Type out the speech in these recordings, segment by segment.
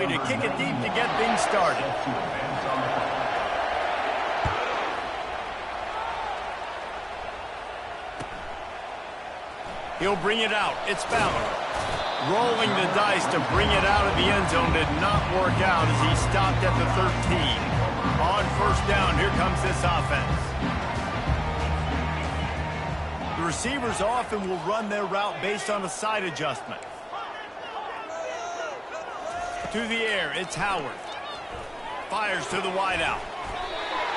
To kick it deep to get things started. He'll bring it out. It's Barii. Rolling the dice to bring it out of the end zone did not work out as he stopped at the 13. On first down, here comes this offense. The receivers often will run their route based on a side adjustment. To the air, it's Howard. Fires to the wideout.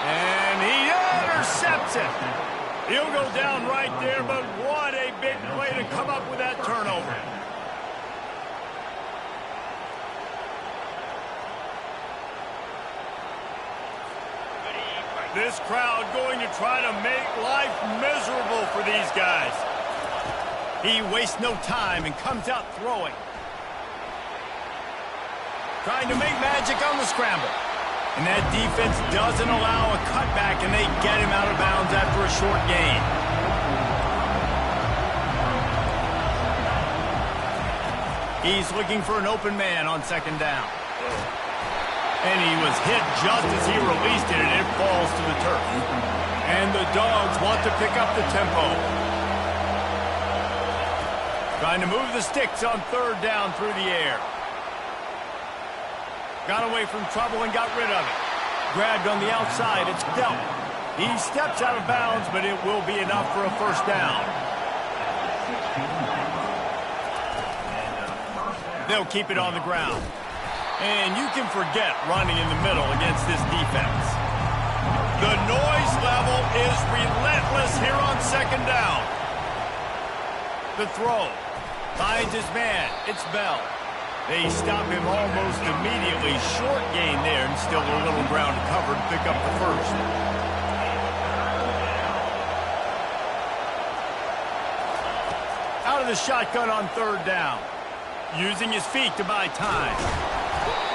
And he intercepts it. He'll go down right there, but what a big play to come up with that turnover. This crowd going to try to make life miserable for these guys. He wastes no time and comes out throwing. Trying to make magic on the scramble. And that defense doesn't allow a cutback, and they get him out of bounds after a short gain. He's looking for an open man on second down. And he was hit just as he released it, and it falls to the turf. And the Dogs want to pick up the tempo. Trying to move the sticks on third down through the air. Got away from trouble and got rid of it. Grabbed on the outside, it's dealt. He steps out of bounds, but it will be enough for a first down. They'll keep it on the ground. And you can forget running in the middle against this defense. The noise level is relentless here on second down. The throw. Finds his man. It's Bell. They stop him almost immediately. Short gain there, and still a little ground to cover to pick up the first. Out of the shotgun on third down. Using his feet to buy time.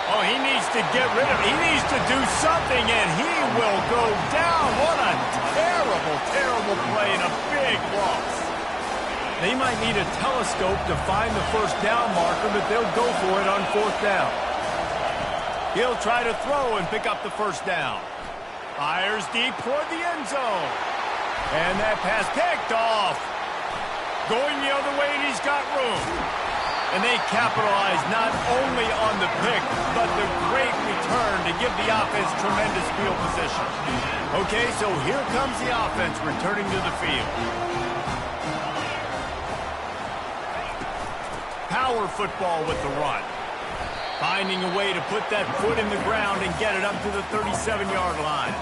Oh, he needs to get rid of it. He needs to do something, and he will go down. What a terrible, terrible play and a big loss. They might need a telescope to find the first down marker, but they'll go for it on fourth down. He'll try to throw and pick up the first down. Fires deep toward the end zone. And that pass picked off. Going the other way, and he's got room. And they capitalize not only on the pick, but the great return to give the offense tremendous field position. Okay, so here comes the offense returning to the field. Power football with the run. Finding a way to put that foot in the ground and get it up to the 37-yard line.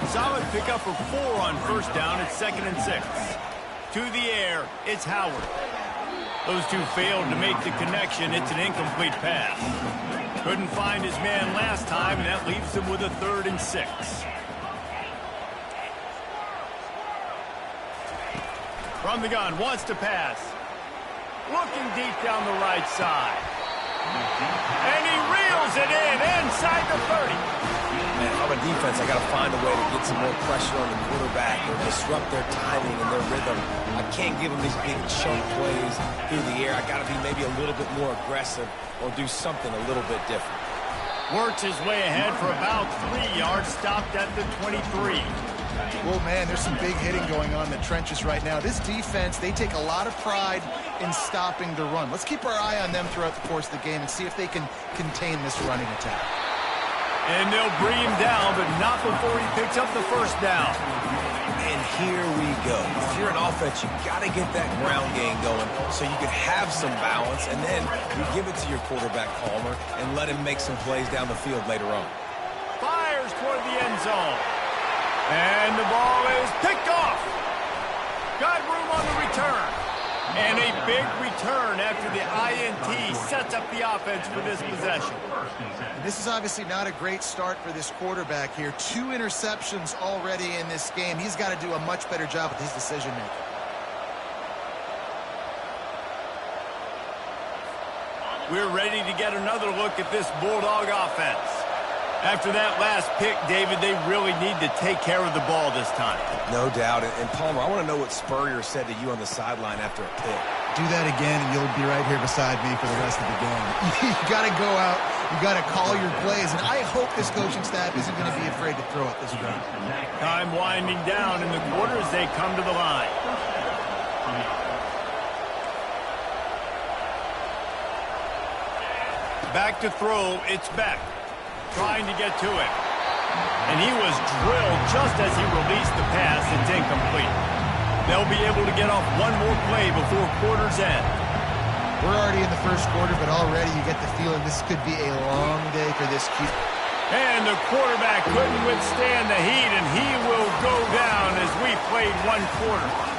Solid pickup for 4 on first down at 2nd and 6. To the air, it's Howard. Those two failed to make the connection. It's an incomplete pass. Couldn't find his man last time, and that leaves him with a 3rd and 6. From the gun, wants to pass. Looking deep down the right side. And he reels it in inside the 30. Man, if I'm a defense, I got to find a way to get some more pressure on the quarterback or disrupt their timing and their rhythm. I can't give them these big chunk plays through the air. I got to be maybe a little bit more aggressive or do something a little bit different. Works his way ahead for about 3 yards, stopped at the 23. Well, man, there's some big hitting going on in the trenches right now. This defense, they take a lot of pride in stopping the run. Let's keep our eye on them throughout the course of the game and see if they can contain this running attack. And they'll bring him down, but not before he picks up the first down. And here we go. If you're an offense, you got to get that ground game going so you can have some balance, and then you give it to your quarterback, Palmer, and let him make some plays down the field later on. Fires toward the end zone. And the ball is picked off. Got room on the return. And a big return after the INT sets up the offense for this possession. This is obviously not a great start for this quarterback here. 2 interceptions already in this game. He's got to do a much better job with his decision-making. We're ready to get another look at this Bulldog offense. After that last pick, David, they really need to take care of the ball this time. No doubt. And Palmer, I want to know what Spurrier said to you on the sideline after a pick. Do that again, and you'll be right here beside me for the rest of the game. You got to go out. You got to call your plays, and I hope this coaching staff isn't going to be afraid to throw it this round. Time winding down in the quarter as they come to the line. Back to throw, it's Beck. Trying to get to it. And he was drilled just as he released the pass. It's incomplete. They'll be able to get off one more play before quarter's end. We're already in the first quarter, but already you get the feeling this could be a long day for this QB. And the quarterback couldn't withstand the heat, and he will go down as we played one quarter.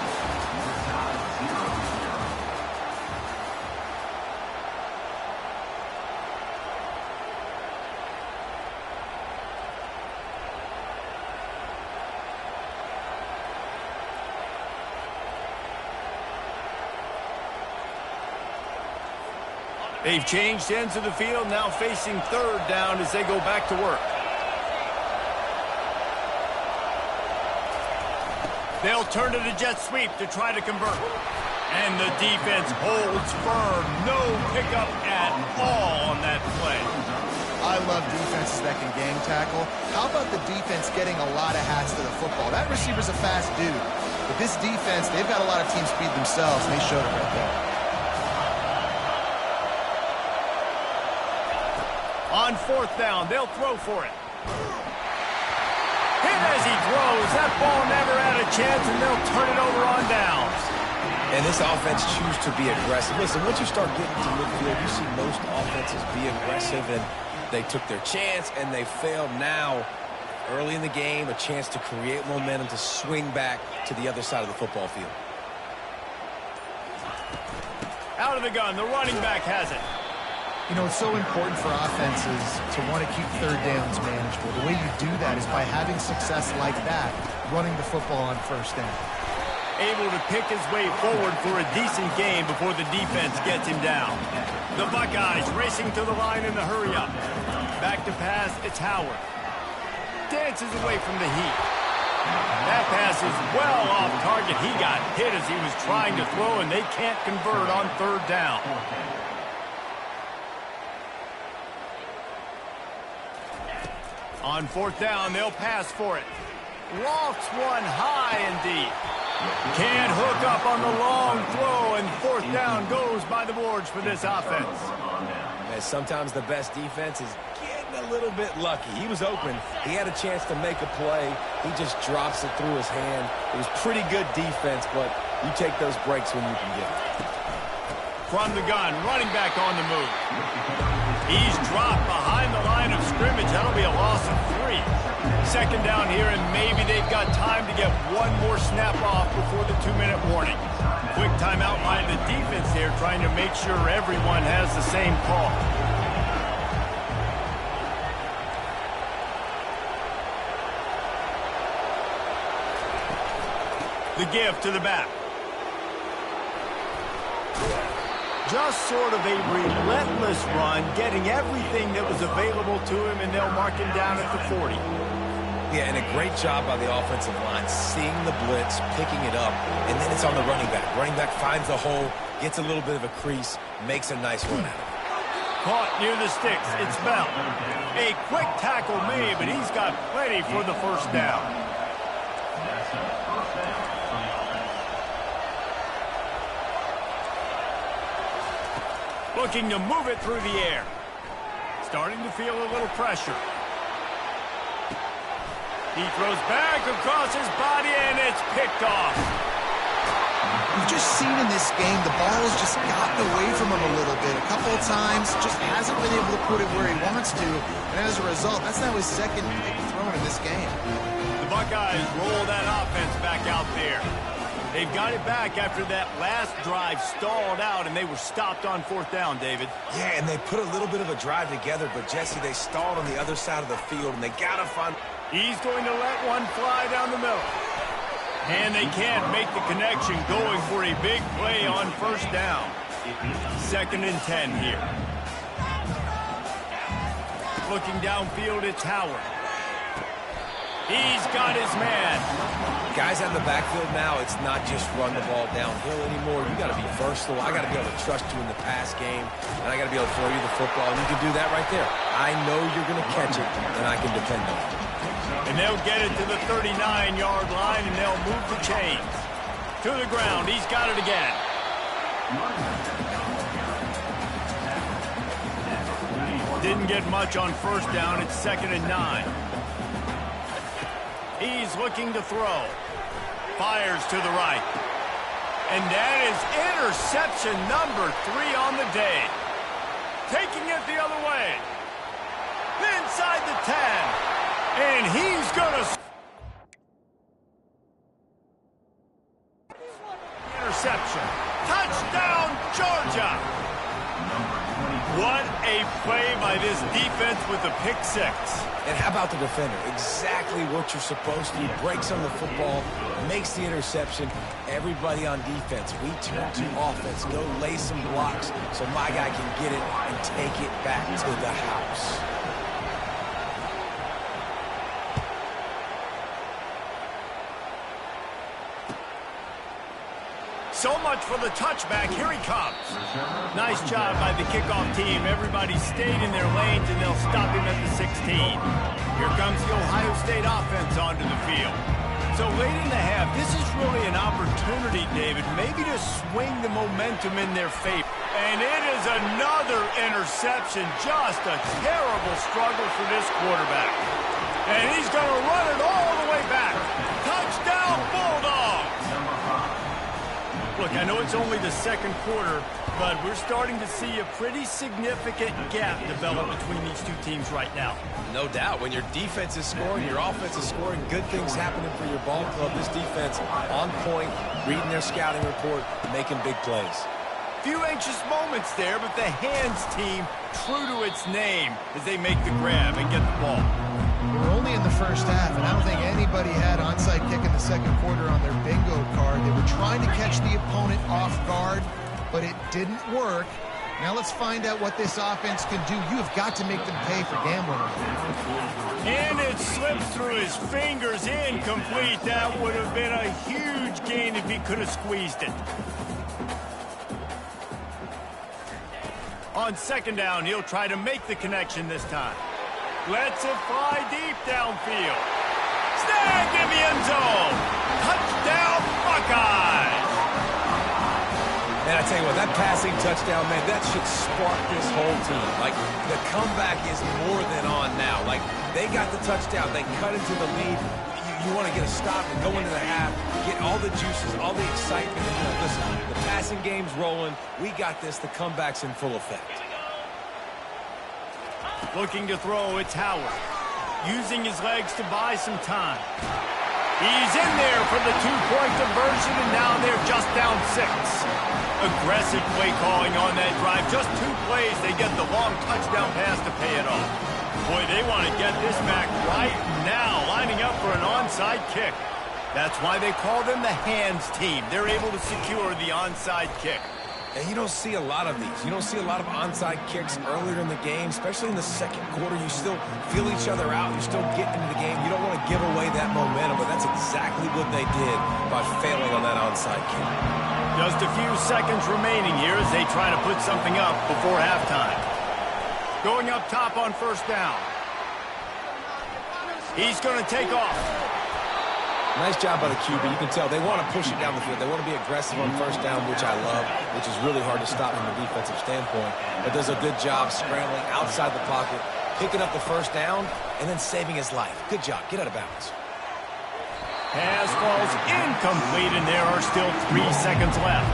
They've changed ends of the field, now facing third down as they go back to work. They'll turn to the jet sweep to try to convert. And the defense holds firm. No pickup at all on that play. I love defenses that can gang tackle. How about the defense getting a lot of hats to the football? That receiver's a fast dude. But this defense, they've got a lot of team speed themselves, and they showed it right there. On fourth down, they'll throw for it. Hit as he throws. That ball never had a chance, and they'll turn it over on downs. And this offense chooses to be aggressive. Listen, once you start getting to midfield, you see most offenses be aggressive, and they took their chance, and they failed. Now, early in the game, a chance to create momentum to swing back to the other side of the football field. Out of the gun, the running back has it. You know, it's so important for offenses to want to keep third downs manageable. The way you do that is by having success like that, running the football on first down. Able to pick his way forward for a decent game before the defense gets him down. The Buckeyes racing to the line in the hurry-up. Back to pass, it's Howard. Dances away from the heat. That pass is well off target. He got hit as he was trying to throw, and they can't convert on third down. On fourth down, they'll pass for it. Lofts one high and deep. Can't hook up on the long throw, and fourth down goes by the boards for this offense. And sometimes the best defense is getting a little bit lucky. He was open. He had a chance to make a play. He just drops it through his hand. It was pretty good defense, but you take those breaks when you can get them. From the gun, running back on the move. He's dropped behind the line of scrimmage. That'll be a loss of 3. Second down here, and maybe they've got time to get one more snap off before the 2-minute warning. Quick timeout by the defense there, trying to make sure everyone has the same call. The give to the back. Just sort of a relentless run, getting everything that was available to him, and they'll mark him down at the 40. Yeah, and a great job by the offensive line, seeing the blitz, picking it up, and then it's on the running back. Running back finds the hole, gets a little bit of a crease, makes a nice run out of it. Caught near the sticks, it's Bell. A quick tackle made, but he's got plenty for the first down. Looking to move it through the air. Starting to feel a little pressure. He throws back across his body, and it's picked off. We've just seen in this game the ball's just gotten away from him a little bit. A couple of times, just hasn't been able to put it where he wants to. And as a result, that's now his second pick thrown in this game. The Buckeyes roll that offense back out there. They've got it back after that last drive stalled out, and they were stopped on fourth down, David. Yeah, and they put a little bit of a drive together, but, Jesse, they stalled on the other side of the field, and they got to find... He's going to let one fly down the middle. And they can't make the connection, going for a big play on first down. 2nd and 10 here. Looking downfield, it's Howard. He's got his man. guys out in the backfield now, it's not just run the ball downhill anymore. You got to be versatile. I got to be able to trust you in the pass game, and I got to be able to throw you the football, and you can do that right there. I know you're going to catch it, and I can depend on it. And they'll get it to the 39-yard line, and they'll move the chains. To the ground. He's got it again. Didn't get much on first down. It's 2nd and 9. He's looking to throw. Fires to the right. And that is interception number 3 on the day. Taking it the other way. Inside the 10. And he's going to... Interception. Touchdown, Georgia. What a play by this defense with a pick 6. And how about the defender? Exactly what you're supposed to do. Breaks on the football, makes the interception. Everybody on defense, we turn to offense. Go lay some blocks so my guy can get it and take it back to the house. So much for the touchback. Here he comes. Nice job by the kickoff team. Everybody stayed in their lanes, and they'll stop him at the 16. Here comes the Ohio State offense onto the field. So late in the half, this is really an opportunity, David, maybe to swing the momentum in their favor. And it is another interception. Just a terrible struggle for this quarterback. And he's going to run it all the way back. Touchdown, Bulldogs! Look, I know it's only the second quarter, but we're starting to see a pretty significant gap develop between these two teams right now. No doubt. When your defense is scoring, your offense is scoring, good things happening for your ball club. This defense on point, reading their scouting report, making big plays. Few anxious moments there, but the hands team true to its name as they make the grab and get the ball. We're only in the first half, and I don't think anybody had onside kick in the second quarter on their bingo card. They were trying to catch the opponent off guard, but it didn't work. Now let's find out what this offense can do. You have got to make them pay for gambling. And it slips through his fingers, incomplete. That would have been a huge gain if he could have squeezed it. On 2nd down, he'll try to make the connection this time. Lets it fly deep downfield. Snagged in the end zone. Touchdown, Buckeyes. Man, I tell you what, that passing touchdown, man, that should spark this whole team. Like, the comeback is more than on now. Like, they got the touchdown. They cut into the lead. You want to get a stop and go into the half, get all the juices, all the excitement. And, listen, the passing game's rolling. We got this. The comeback's in full effect. Looking to throw, it's Howard. Using his legs to buy some time. He's in there for the 2-point conversion, and now they're just down 6. Aggressive play calling on that drive. Just 2 plays, they get the long touchdown pass to pay it off. Boy, they want to get this back right now, lining up for an onside kick. That's why they call them the hands team. They're able to secure the onside kick. And you don't see a lot of these. You don't see a lot of onside kicks earlier in the game, especially in the second quarter. You still feel each other out. You're still getting into the game. You don't want to give away that momentum, but that's exactly what they did by failing on that onside kick. Just a few seconds remaining here as they try to put something up before halftime. Going up top on 1st down. He's going to take off. Nice job by the QB. You can tell they want to push it down the field. They want to be aggressive on 1st down, which I love, which is really hard to stop from a defensive standpoint. But does a good job scrambling outside the pocket, picking up the 1st down, and then saving his life. Good job. Get out of bounds. Pass falls incomplete, and there are still 3 seconds left.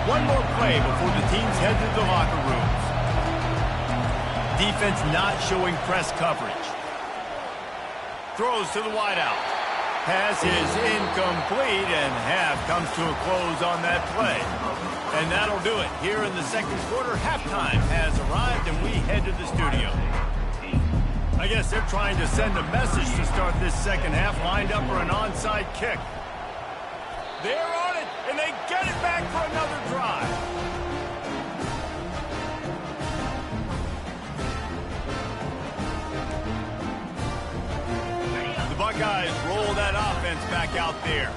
One more play before the teams head to the locker rooms. Defense not showing press coverage. Throws to the wideout. Pass is incomplete, and half comes to a close on that play. And that'll do it. Here in the second quarter, halftime has arrived, and we head to the studio. I guess they're trying to send a message to start this second half, lined up for an onside kick. They're on it, and they get it back for another drive. Buckeyes roll that offense back out there.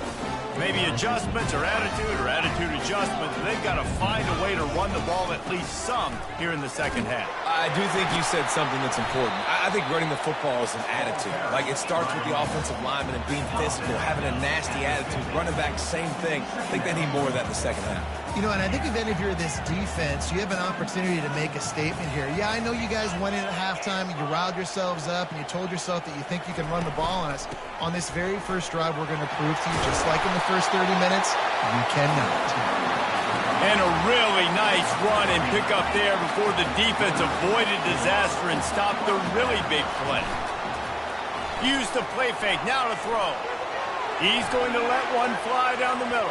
Maybe adjustments or attitude adjustments. They've got to find a way to run the ball at least some here in the second half. I do think you said something that's important. I think running the football is an attitude. Like, it starts with the offensive lineman and being physical, having a nasty attitude. Running back, same thing. I think they need more of that in the second half. You know, and I think if you're this defense, you have an opportunity to make a statement here. Yeah, I know you guys went in at halftime and you riled yourselves up and you told yourself that you think you can run the ball on us. On this very first drive, we're going to prove to you, just like in the first 30 minutes, you cannot. And a really nice run and pick up there before the defense avoided disaster and stopped the really big play. Used the play fake, now to throw. He's going to let one fly down the middle.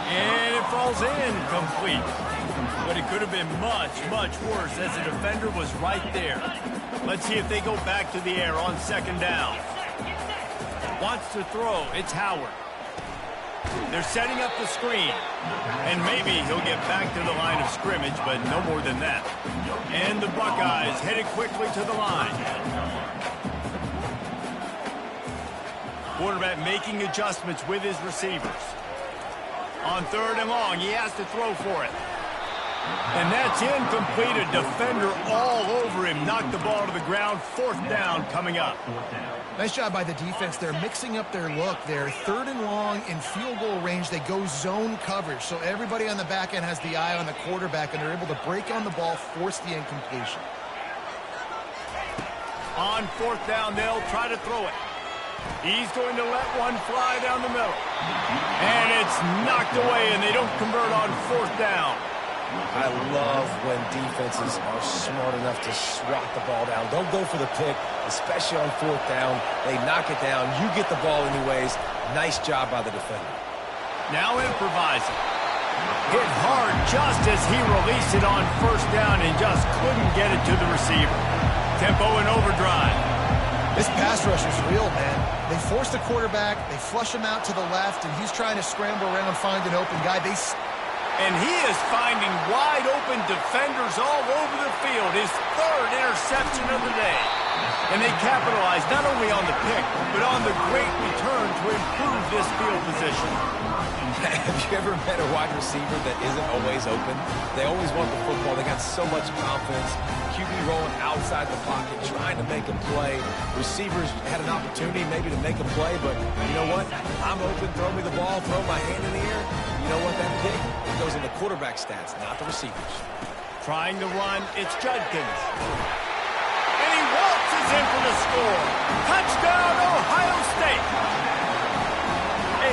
And it falls in complete. But it could have been much, much worse as the defender was right there. Let's see if they go back to the air on second down. Wants to throw. It's Howard. They're setting up the screen. And maybe he'll get back to the line of scrimmage, but no more than that. And the Buckeyes headed quickly to the line. Quarterback making adjustments with his receivers. On third and long, he has to throw for it. And that's incomplete. A defender all over him. Knocked the ball to the ground. Fourth down coming up. Nice job by the defense. They're mixing up their look. They're third and long in field goal range. They go zone coverage. So everybody on the back end has the eye on the quarterback, and they're able to break on the ball, force the incompletion. On fourth down, they'll try to throw it. He's going to let one fly down the middle. And it's knocked away, and they don't convert on fourth down. I love when defenses are smart enough to swat the ball down. Don't go for the pick, especially on fourth down. They knock it down. You get the ball anyways. Nice job by the defender. Now improvising. Hit hard just as he released it on first down and just couldn't get it to the receiver. Tempo and overdrive. This pass rush is real, man. They force the quarterback, they flush him out to the left, and he's trying to scramble around, find an open guy. And he is finding wide-open defenders all over the field. His third interception of the day. And they capitalize not only on the pick, but on the great return to improve this field position. Have you ever met a wide receiver that isn't always open? They always want the football. They got so much confidence. QB rolling outside the pocket, trying to make a play. Receivers had an opportunity maybe to make a play, but you know what? I'm open, throw me the ball, throw my hand in the air. You know what, that pick? It goes in the quarterback stats, not the receivers. Trying to run, it's Judkins. And he waltzes in for the score. Touchdown, Ohio State. A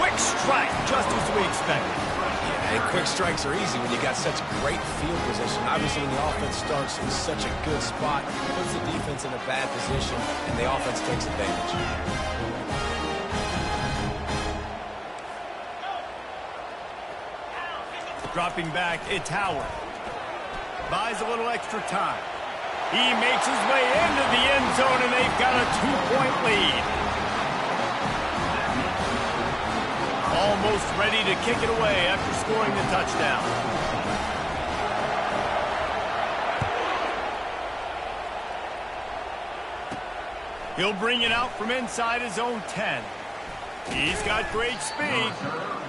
quick strike, just as we expected. And quick strikes are easy when you got such great field position. Obviously, when the offense starts in such a good spot, it puts the defense in a bad position, and the offense takes advantage. Dropping back, it's Howard. Buys a little extra time. He makes his way into the end zone, and they've got a 2-point lead. Almost ready to kick it away after scoring the touchdown. He'll bring it out from inside his own 10. He's got great speed.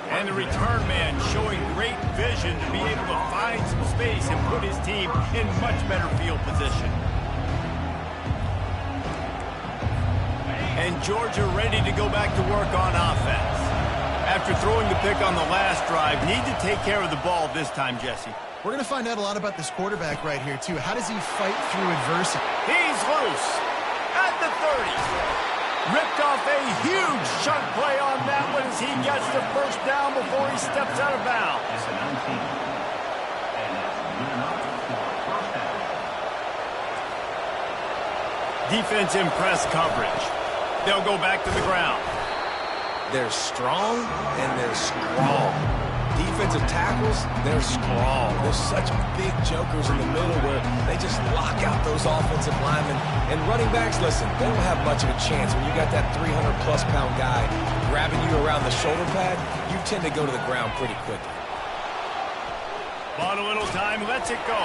And the return man showing great vision to be able to find some space and put his team in much better field position. And Georgia ready to go back to work on offense. After throwing the pick on the last drive, need to take care of the ball this time, Jesse. We're going to find out a lot about this quarterback right here, too. How does he fight through adversity? He's loose at the 30. Ripped off a huge chunk play on that one as he gets the first down before he steps out of bounds. Defense in press coverage. They'll go back to the ground. They're strong and they're strong. Defensive tackles, they're strong. There's such big jokers in the middle where they just lock out those offensive linemen. And running backs, listen, they don't have much of a chance. When you got that 300-plus pound guy grabbing you around the shoulder pad, you tend to go to the ground pretty quickly. Bought a little time, lets it go.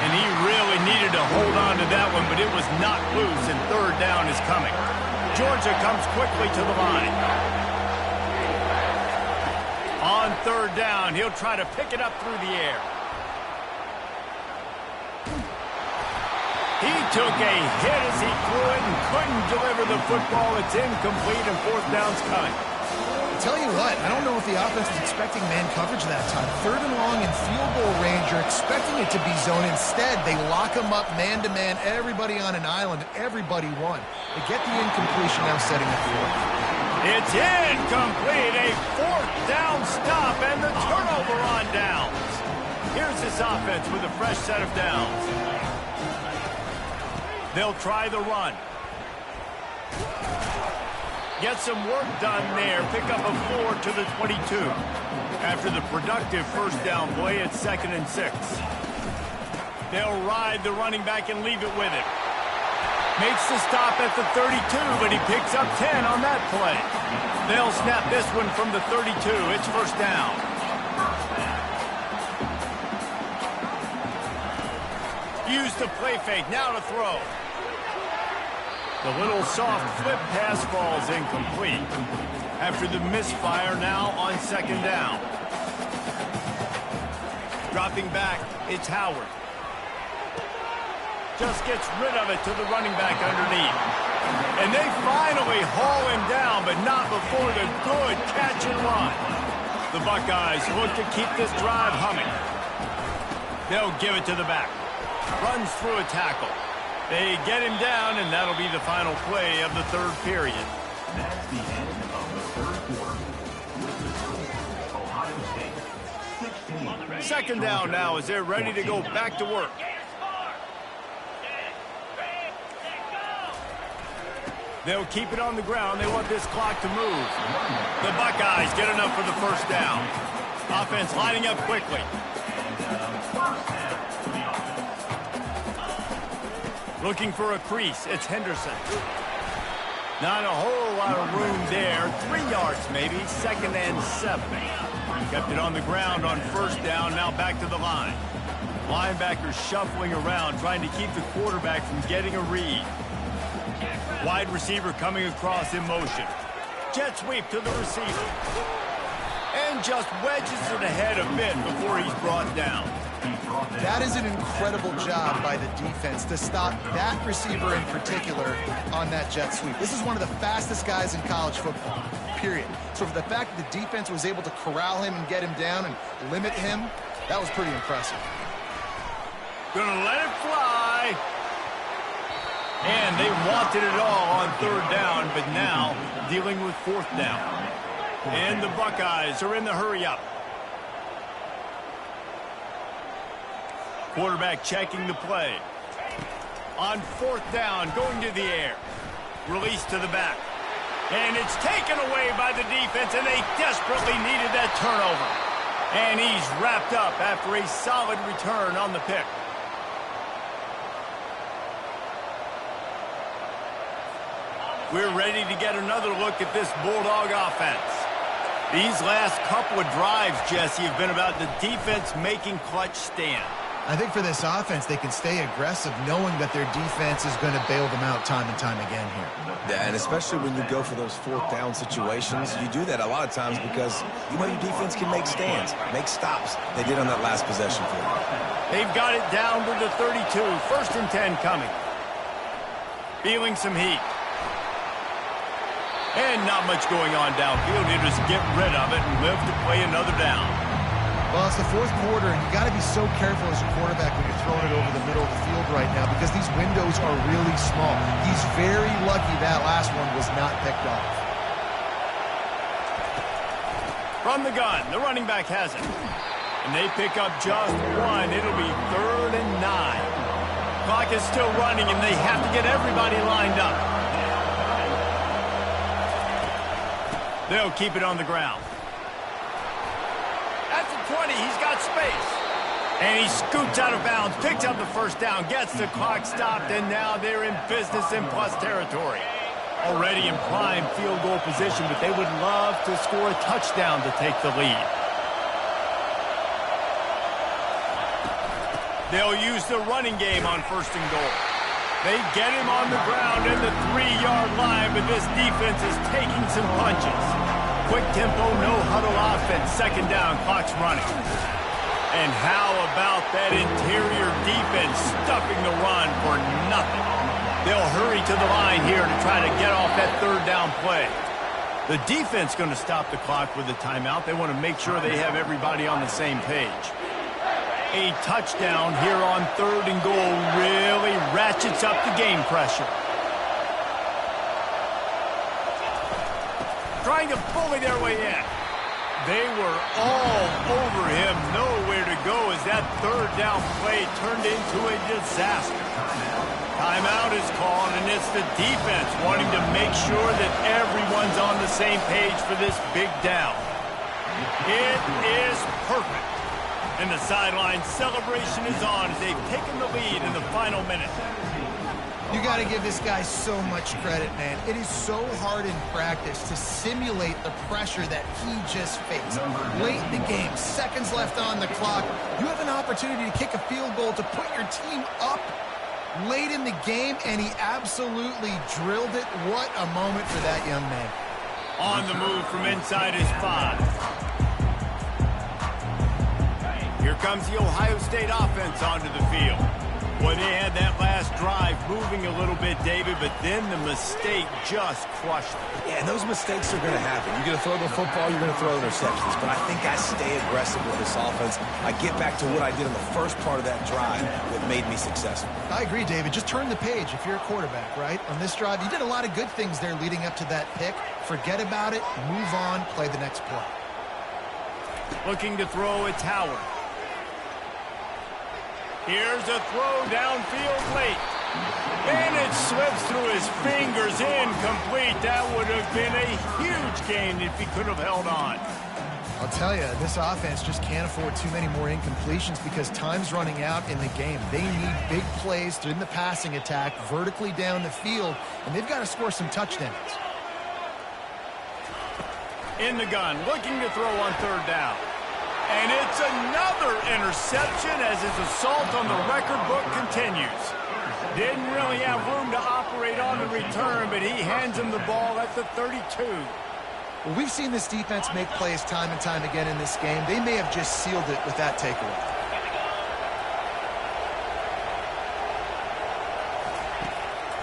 And he really needed to hold on to that one, but it was not loose, and third down is coming. Georgia comes quickly to the line. On third down, he'll try to pick it up through the air. He took a hit as he threw it and couldn't deliver the football. It's incomplete and fourth down's cut. Tell you what, I don't know if the offense was expecting man coverage that time. Third and long in field goal range, you're expecting it to be zone. Instead, they lock them up man-to-man, everybody on an island, everybody won. They get the incompletion now setting the field. It's incomplete, a fourth down stop, and the turnover on downs. Here's this offense with a fresh set of downs. They'll try the run. Get some work done there. Pick up a 4 to the 22. After the productive first down play, it's 2nd and 6. They'll ride the running back and leave it with it. Makes the stop at the 32, but he picks up 10 on that play. They'll snap this one from the 32. It's first down. Use the play fake. Now to throw. The little soft flip pass falls incomplete. After the misfire, now on 2nd down. Dropping back, it's Howard. Just gets rid of it to the running back underneath. And they finally haul him down, but not before the good catch and run. The Buckeyes look to keep this drive humming. They'll give it to the back. Runs through a tackle. They get him down, and that'll be the final play of the third period. That's the end of the third quarter. Ohio State, 16. 2nd down now as they're ready to go back to work. They'll keep it on the ground. They want this clock to move. The Buckeyes get enough for the first down. Offense lining up quickly. Looking for a crease. It's Henderson. Not a whole lot of room there. 3 yards maybe. 2nd and 7. Kept it on the ground on first down. Now back to the line. Linebackers shuffling around, trying to keep the quarterback from getting a read. Wide receiver coming across in motion. Jet sweep to the receiver. And just wedges it ahead a bit before he's brought down. That is an incredible job by the defense to stop that receiver in particular on that jet sweep. This is one of the fastest guys in college football, period. So for the fact that the defense was able to corral him and get him down and limit him, that was pretty impressive. Gonna let it fly. And they wanted it all on third down, but now dealing with fourth down. And the Buckeyes are in the hurry-up. Quarterback checking the play. On fourth down, going to the air. Release to the back. And it's taken away by the defense, and they desperately needed that turnover. And he's wrapped up after a solid return on the pick. We're ready to get another look at this Bulldog offense. These last couple of drives, Jesse, have been about the defense making clutch stand. I think for this offense, they can stay aggressive knowing that their defense is going to bail them out time and time again here. Yeah, and especially when you go for those fourth down situations, you do that a lot of times because you know your defense can make stands, make stops. They did on that last possession for them. They've got it down to the 32. 1st and 10 coming. Feeling some heat. And not much going on downfield. He'll just get rid of it and live to play another down. Well, it's the fourth quarter, and you got to be so careful as a quarterback when you're throwing it over the middle of the field right now because these windows are really small. He's very lucky that last one was not picked off. From the gun, the running back has it. And they pick up just one. It'll be 3rd and 9. Clock is still running, and they have to get everybody lined up. They'll keep it on the ground. At the 20, he's got space. And he scoots out of bounds, picks up the first down, gets the clock stopped, and now they're in business in plus territory. Already in prime field goal position, but they would love to score a touchdown to take the lead. They'll use the running game on 1st and goal. They get him on the ground at the 3-yard line, but this defense is taking some punches. Quick tempo, no huddle offense. Second down, clock's running. And how about that interior defense stuffing the run for nothing? They'll hurry to the line here to try to get off that third down play. The defense going to stop the clock with a timeout. They want to make sure they have everybody on the same page. A touchdown here on 3rd and goal really ratchets up the game pressure. Trying to bully their way in. They were all over him. Nowhere to go as that third down play turned into a disaster. Timeout is called, and it's the defense wanting to make sure that everyone's on the same page for this big down. It is perfect. And the sideline celebration is on as they've taken the lead in the final minute. You got to give this guy so much credit, man. It is so hard in practice to simulate the pressure that he just faced. Late in the game, seconds left on the clock, you have an opportunity to kick a field goal to put your team up late in the game, and he absolutely drilled it. What a moment for that young man. On the move from inside his 5. Here comes the Ohio State offense onto the field. Well, they had that last drive moving a little bit, David, but then the mistake just crushed them. Yeah, and those mistakes are going to happen. You're going to throw the football, you're going to throw interceptions. But I think I stay aggressive with this offense. I get back to what I did in the first part of that drive that made me successful. I agree, David. Just turn the page if you're a quarterback, right? On this drive, you did a lot of good things there leading up to that pick. Forget about it, move on, play the next play. Looking to throw, it's Howard. Here's a throw downfield late. And it slips through his fingers, incomplete. That would have been a huge gain if he could have held on. I'll tell you, this offense just can't afford too many more incompletions because time's running out in the game. They need big plays in the passing attack, vertically down the field, and they've got to score some touchdowns. In the gun, looking to throw on 3rd down. And it's another interception as his assault on the record book continues. Didn't really have room to operate on the return, but he hands him the ball at the 32. Well, we've seen this defense make plays time and time again in this game. They may have just sealed it with that takeaway.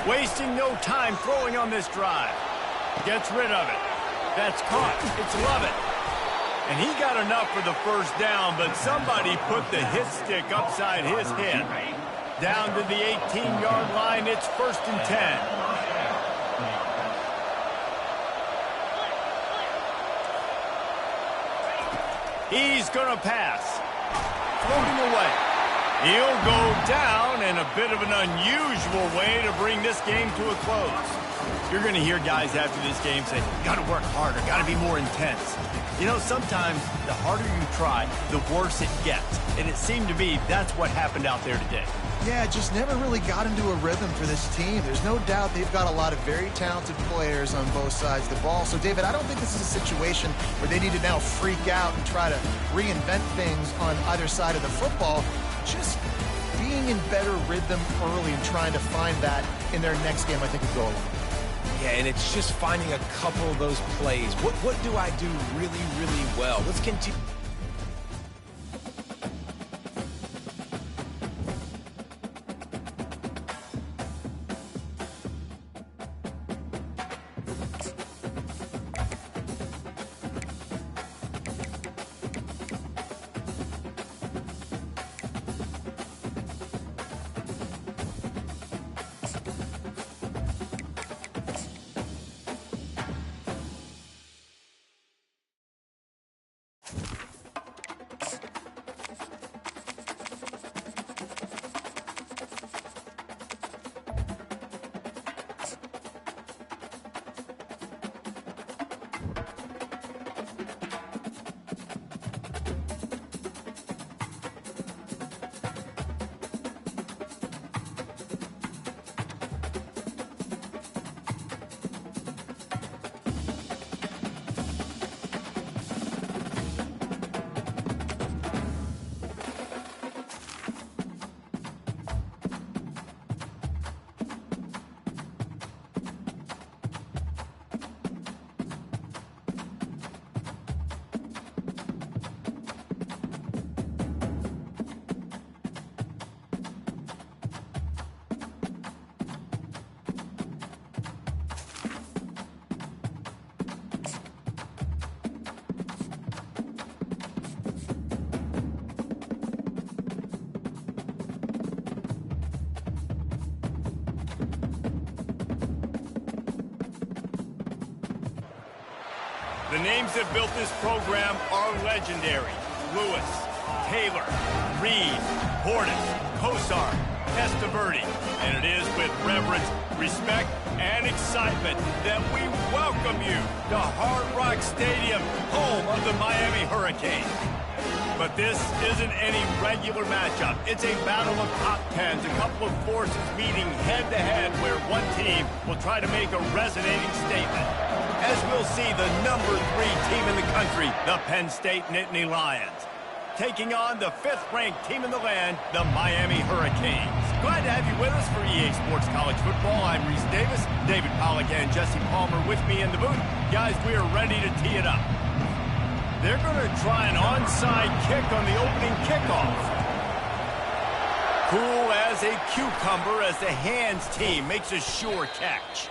Wasting no time throwing on this drive. Gets rid of it. That's caught. It's Lovett. And he got enough for the first down, but somebody put the hit stick upside his head. Down to the 18-yard line, it's 1st and 10. He's going to pass. Floating away. He'll go down in a bit of an unusual way to bring this game to a close. You're going to hear guys after this game say, got to work harder, got to be more intense. You know, sometimes the harder you try, the worse it gets. And it seemed to me that's what happened out there today. Yeah, it just never really got into a rhythm for this team. There's no doubt they've got a lot of very talented players on both sides of the ball. So, David, I don't think this is a situation where they need to now freak out and try to reinvent things on either side of the football. Just being in better rhythm early and trying to find that in their next game, I think, would go a long way. Yeah, and it's just finding a couple of those plays. What do I do really, really well? Let's continue. The names that built this program are legendary. Lewis, Taylor, Reed, Portis, Kosar, Testaverde. And it is with reverence, respect, and excitement that we welcome you to Hard Rock Stadium, home of the Miami Hurricanes. But this isn't any regular matchup. It's a battle of top tens, a couple of forces meeting head-to-head where one team will try to make a resonating statement. As we'll see, the number 3 team in the country, the Penn State Nittany Lions, taking on the 5th-ranked team in the land, the Miami Hurricanes. Glad to have you with us for EA Sports College Football. I'm Reese Davis, David Pollack and Jesse Palmer with me in the booth. Guys, we are ready to tee it up. They're going to try an onside kick on the opening kickoff. Cool as a cucumber as the hands team makes a sure catch.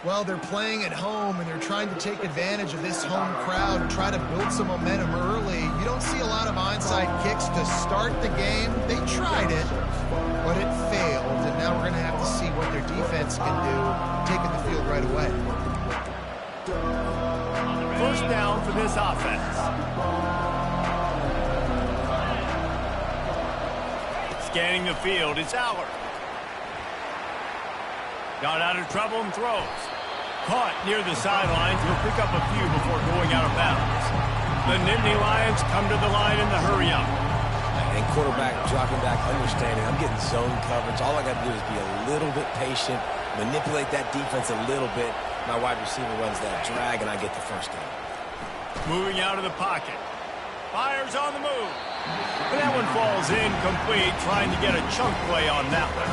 Well, they're playing at home, and they're trying to take advantage of this home crowd and try to build some momentum early. You don't see a lot of onside kicks to start the game. They tried it, but it failed, and now we're going to have to see what their defense can do, taking the field right away. First down for this offense. Scanning the field, it's Aller. Got out of trouble and throws. Caught near the sidelines. He'll pick up a few before going out of bounds. The Nittany Lions come to the line in the hurry-up. And quarterback dropping back, understanding I'm getting zone coverage. All I got to do is be a little bit patient, manipulate that defense a little bit. My wide receiver runs that drag, and I get the first down. Moving out of the pocket. Fires on the move. And that one falls incomplete, trying to get a chunk play on that one.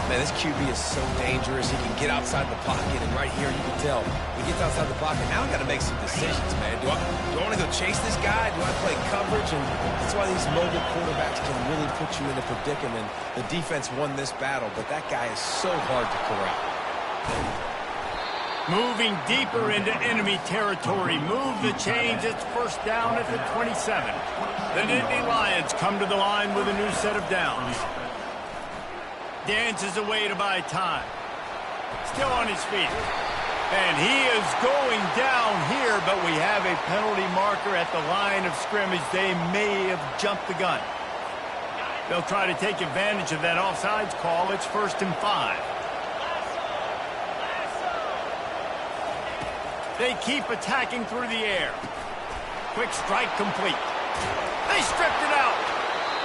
Man, this QB is so dangerous. He can get outside the pocket, and right here you can tell he gets outside the pocket. Now I got to make some decisions, man. Do I want to go chase this guy? Do I play coverage? And that's why these mobile quarterbacks can really put you in a predicament. The defense won this battle, but that guy is so hard to corral. Moving deeper into enemy territory. Move the chains. It's first down at the 27. The Nittany Lions come to the line with a new set of downs. Dances away to buy time. Still on his feet. And he is going down here, but we have a penalty marker at the line of scrimmage. They may have jumped the gun. They'll try to take advantage of that offsides call. It's 1st and 5. They keep attacking through the air. Quick strike complete. They stripped it out.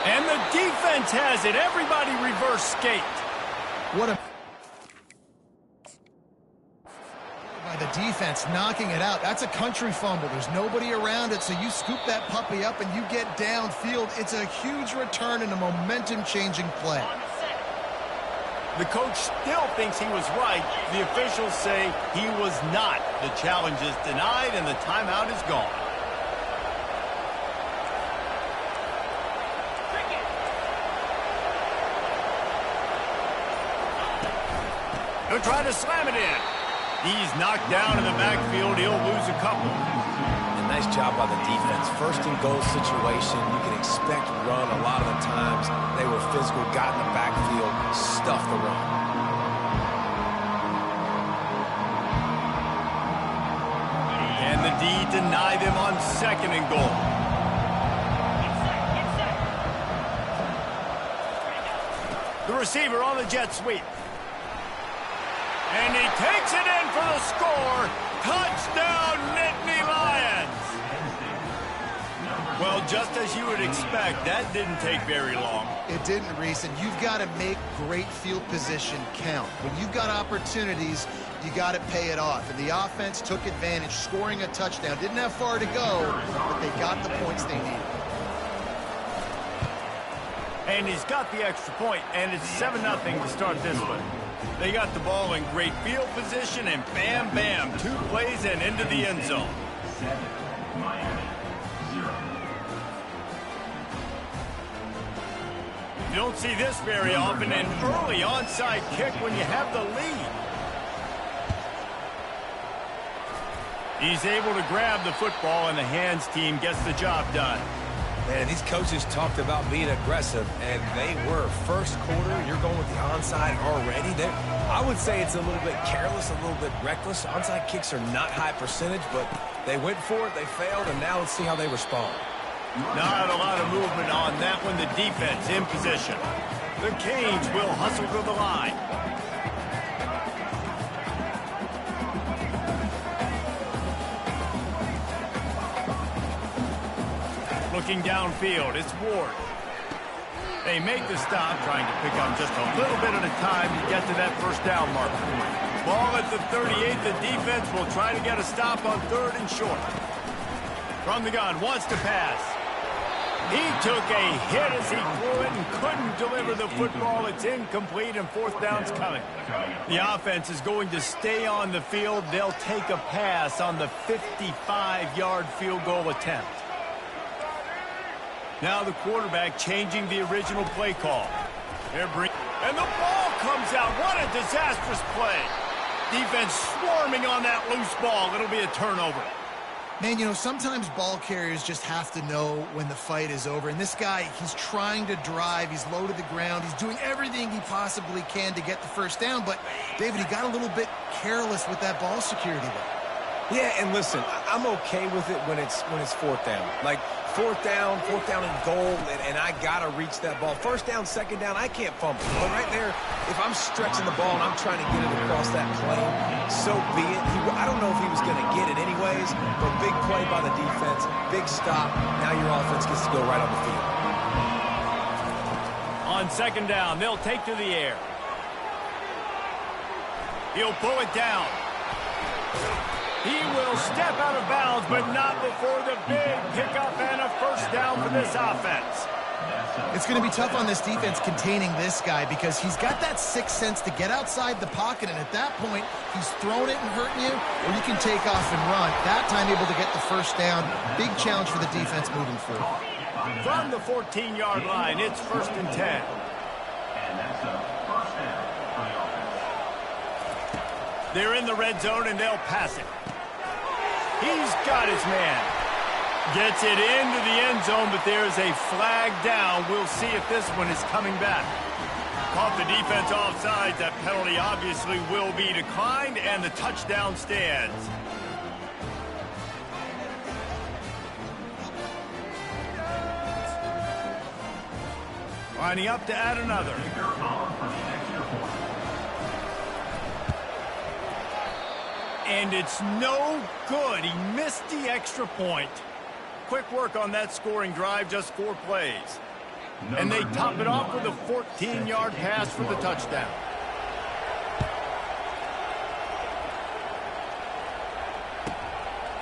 And the defense has it. Everybody reverse skate. What a... by the defense, knocking it out. That's a country fumble. There's nobody around it, so you scoop that puppy up and you get downfield. It's a huge return and a momentum-changing play. The coach still thinks he was right. The officials say he was not. The challenge is denied, and the timeout is gone. He'll try to slam it in. He's knocked down in the backfield. He'll lose a couple. And nice job by the defense. First and goal situation. You can expect run a lot of the times. They were physical, got in the backfield, stuffed the run. Can the D deny them on 2nd and goal? The receiver on the jet sweep. And he takes it in for the score. Touchdown, Nittany Lions. Well, just as you would expect, that didn't take very long. It didn't, Reese, and you've got to make great field position count. When you've got opportunities, you got to pay it off. And the offense took advantage, scoring a touchdown. Didn't have far to go, but they got the points they needed. And he's got the extra point, and it's 7-0 to start this one. They got the ball in great field position, and bam, bam, 2 plays and into the end zone. 7, Miami, 0. You don't see this very often, an early onside kick when you have the lead. He's able to grab the football, and the hands team gets the job done. Man, these coaches talked about being aggressive, and they were. First quarter, you're going with the onside already. I would say it's a little bit careless, a little bit reckless. Onside kicks are not high percentage, but they went for it, they failed, and now let's see how they respond. Not a lot of movement on that one. The defense in position. The Canes will hustle to the line. Looking downfield, it's Ward. They make the stop, trying to pick up just a little bit at a time to get to that first down marker. Ball at the 38. The defense will try to get a stop on 3rd and short. From the gun, wants to pass. He took a hit as he threw it and couldn't deliver the football. It's incomplete, and 4th down's coming. The offense is going to stay on the field. They'll take a pass on the 55-yard field goal attempt. Now the quarterback changing the original play call. And the ball comes out. What a disastrous play. Defense swarming on that loose ball. It'll be a turnover. Man, you know, sometimes ball carriers just have to know when the fight is over. And this guy, he's trying to drive. He's low to the ground. He's doing everything he possibly can to get the first down. But, David, he got a little bit careless with that ball security there. Yeah, and listen, I'm okay with it when it's 4th down. Like, 4th down and goal, and I got to reach that ball. 1st down, 2nd down, I can't fumble. But right there, if I'm stretching the ball and I'm trying to get it across that plane, so be it. I don't know if he was going to get it anyways, but big play by the defense, big stop. Now your offense gets to go right on the field. On 2nd down, they'll take to the air. He'll pull it down. He will step out of bounds, but not before the big pickup and a first down for this offense. It's going to be tough on this defense containing this guy because he's got that sixth sense to get outside the pocket, and at that point, he's throwing it and hurting you, or you can take off and run. That time able to get the first down. Big challenge for the defense moving forward. From the 14-yard line, it's 1st and 10. And that's a first down for the offense. They're in the red zone, and they'll pass it. He's got his man. Gets it into the end zone, but there's a flag down. We'll see if this one is coming back. Caught the defense offside. That penalty obviously will be declined, and the touchdown stands. Lining up to add another. And it's no good. He missed the extra point. Quick work on that scoring drive, just 4 plays. And they top it off with a 14-yard pass for the touchdown.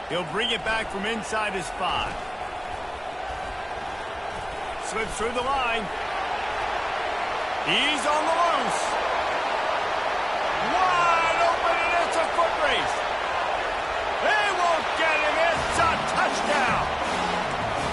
He'll bring it back from inside his 5. Slips through the line. He's on the loose. Wide open, and it's a foot race. They won't get him. It's a touchdown.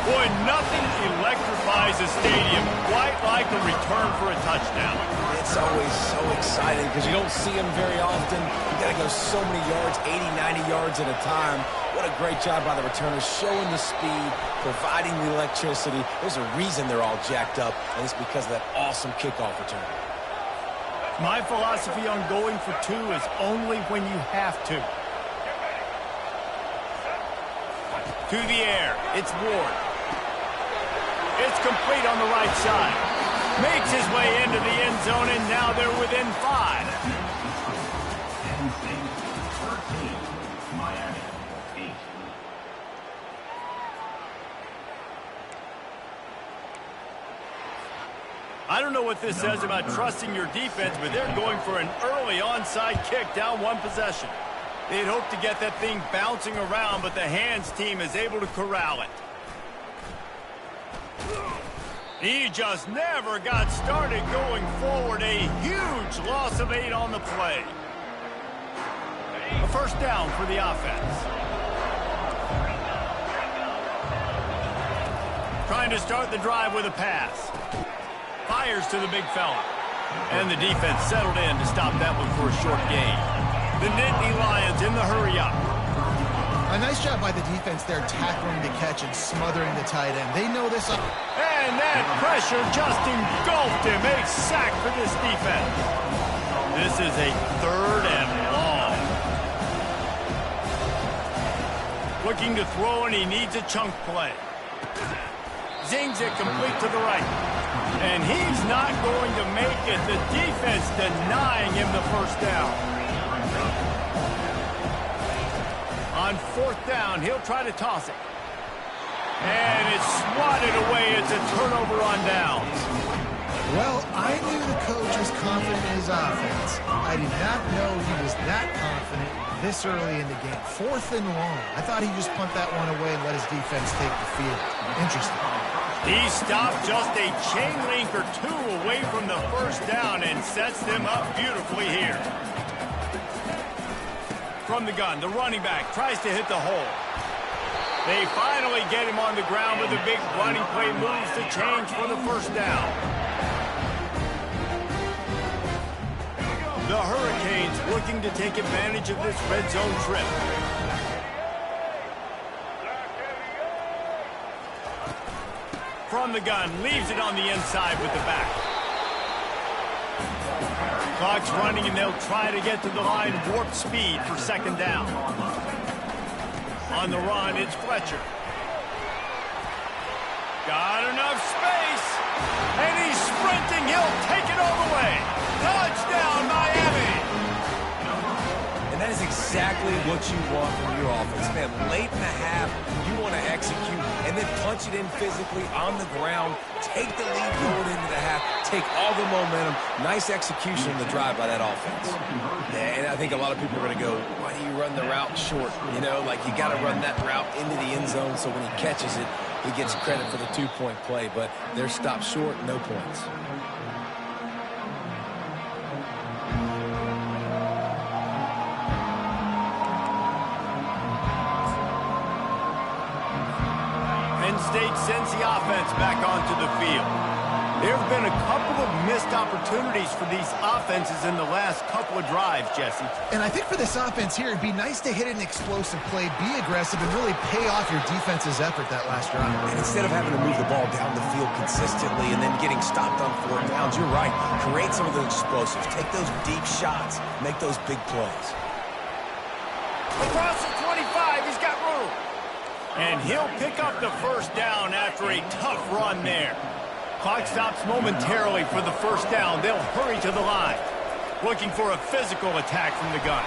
Boy, nothing electrifies a stadium quite like a return for a touchdown. It's always so exciting because you don't see them very often. You got to go so many yards, 80, 90 yards at a time. What a great job by the returners, showing the speed, providing the electricity. There's a reason they're all jacked up, and it's because of that awesome kickoff return. My philosophy on going for 2 is only when you have to. To the air, it's Ward. It's complete on the right side. Makes his way into the end zone, and now they're within 5. Miami, 8. I don't know what this says about trusting your defense, but they're going for an early onside kick down 1 possession. They'd hope to get that thing bouncing around, but the hands team is able to corral it. He just never got started going forward. A huge loss of 8 on the play. A first down for the offense. Trying to start the drive with a pass. Fires to the big fella. And the defense settled in to stop that one for a short gain. The Nittany Lions in the hurry up. A nice job by the defense there, tackling the catch and smothering the tight end. They know this. And that pressure just engulfed him. A sack for this defense. This is a 3rd and long. Looking to throw, and he needs a chunk play. Zings it complete to the right. And he's not going to make it. The defense denying him the first down. On 4th down, he'll try to toss it. And it's swatted away. It's a turnover on downs. Well, I knew the coach was confident in his offense. I did not know he was that confident this early in the game. 4th and long. I thought he'd just punt that one away and let his defense take the field. Interesting. He stopped just a chain link or 2 away from the first down and sets them up beautifully here. From the gun, the running back tries to hit the hole. They finally get him on the ground with a big running play, moves the change for the first down. The Hurricanes looking to take advantage of this red zone trip. From the gun, leaves it on the inside with the back. Clock's running, and they'll try to get to the line warp speed for 2nd down. On the run, it's Fletcher. Got enough space, and he's sprinting. He'll take it all the way. Touchdown, Miami! And that is exactly what you want from your offense, man. Late in the half, you want to execute and then punch it in physically on the ground, take the lead going into the half, take all the momentum. Nice execution on the drive by that offense. Yeah, and I think a lot of people are going to go, why do you run the route short? You know, like you got to run that route into the end zone so when he catches it, he gets credit for the 2-point play. But they're stopped short, no points. State sends the offense back onto the field. There have been a couple of missed opportunities for these offenses in the last couple of drives, Jesse. And I think for this offense here, it'd be nice to hit an explosive play, be aggressive, and really pay off your defense's effort that last drive. And instead of having to move the ball down the field consistently and then getting stopped on 4th downs, you're right. Create some of those explosives. Take those deep shots. Make those big plays. Across the 25, he's got room. And he'll pick up the first down after a tough run there. Clock stops momentarily for the first down. They'll hurry to the line, looking for a physical attack from the gun.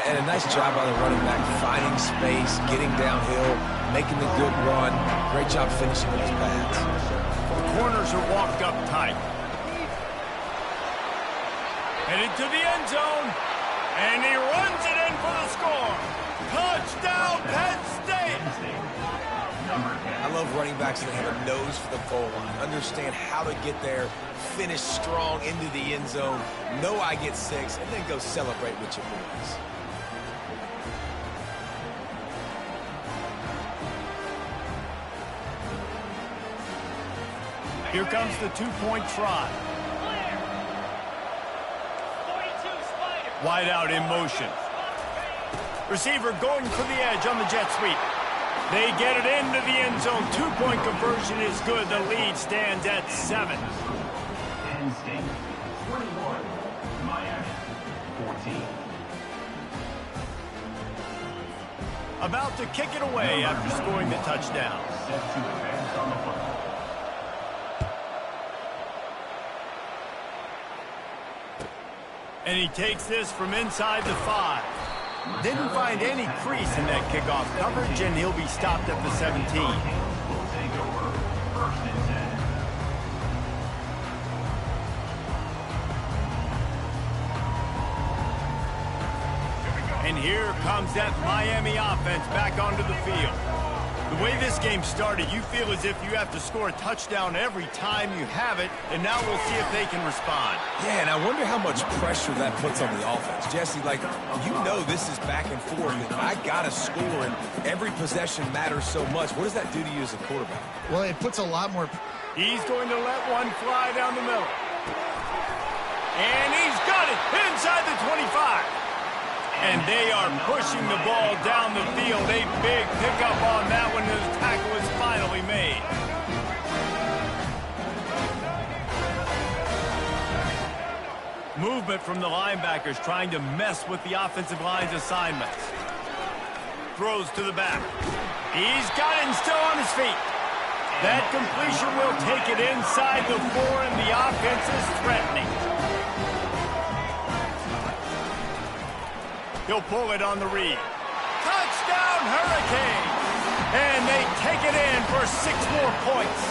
And a nice job by the running back, finding space, getting downhill, making the good run. Great job finishing with his pads. The corners are walked up tight. Headed to the end zone, and he runs it in for the score. Touchdown, Penn State! I love running backs that have a nose for the goal line, understand how to get there, finish strong into the end zone, know I get 6, and then go celebrate with your boys. Here comes the 2-point try. Wide out in motion. Receiver going for the edge on the jet sweep. They get it into the end zone. 2-point conversion is good. The lead stands at 7. Penn State 21, Miami 14. About to kick it away after scoring the touchdown. Set to advance on the football. And he takes this from inside the 5. Didn't find any crease in that kickoff coverage, and he'll be stopped at the 17. Will take over 1st and 10. And here comes that Miami offense back onto the field. The way this game started, you feel as if you have to score a touchdown every time you have it, and now we'll see if they can respond. Yeah, and I wonder how much pressure that puts on the offense. Jesse, like, you know this is back and forth, and I got to score, and every possession matters so much. What does that do to you as a quarterback? Well, it puts a lot more... He's going to let one fly down the middle. And he's got it inside the 25. And they are pushing the ball down the field. A big pickup on that one, and the tackle is finally made. Movement from the linebackers trying to mess with the offensive line's assignments. Throws to the back. He's got it and still on his feet. That completion will take it inside the 4, and the offense is threatening. He'll pull it on the read. Touchdown, Hurricane! And they take it in for 6 more points.